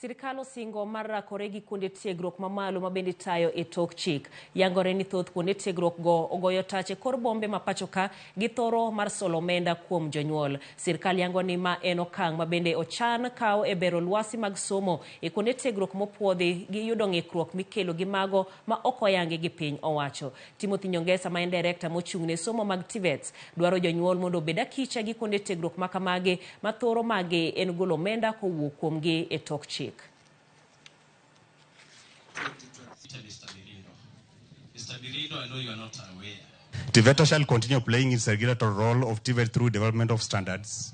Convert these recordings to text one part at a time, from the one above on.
Sirkal osingo mar rakore gi kuonde tiegruok mamalo mabende tayo e tok chik. Yangore ni thoth kuonde tiegruok go ogoyo tach e kor bombe ma pachoka gi thoro mar solo omenda kuom jonyuol. Sirkal yango ni ma en okang' mabende ochan kawo e bero lwasi mag somo e kuonde tiegruok mopuodhi gi yudo ng'ikruok mikelo gi mago ma ok oyangi gi piny owacho. Timothy Nyongesa, ma en director mochung'ne somo mag TVETs, dwaro jonyuol mondo obed akicha gi kuonde tiegruok makamage ma thoro mage en golo omenda kowuok kuomgi e tok chik. I know you are not aware. TVET shall continue playing its regulatory role of TVET through development of standards,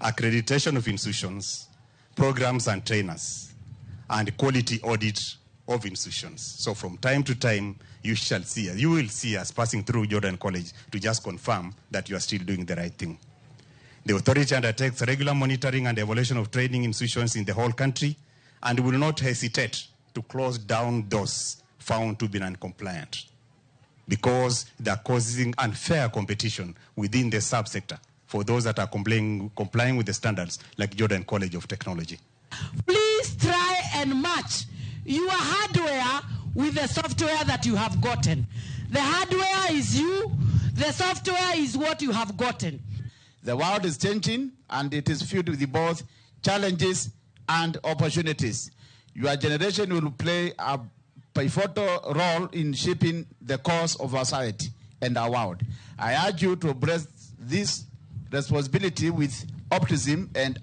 accreditation of institutions, programs and trainers, and quality audit of institutions. So from time to time, you will see us passing through Jordan College to just confirm that you are still doing the right thing. The authority undertakes regular monitoring and evaluation of training institutions in the whole country and will not hesitate to close down those found to be non-compliant, because they are causing unfair competition within the subsector for those that are complying with the standards, like Jordan College of Technology. Please try and match your hardware with the software that you have gotten. The hardware is you, the software is what you have gotten. The world is changing and it is filled with both challenges and opportunities. Your generation will play a pivotal role in shaping the course of our society and our world. I urge you to embrace this responsibility with optimism and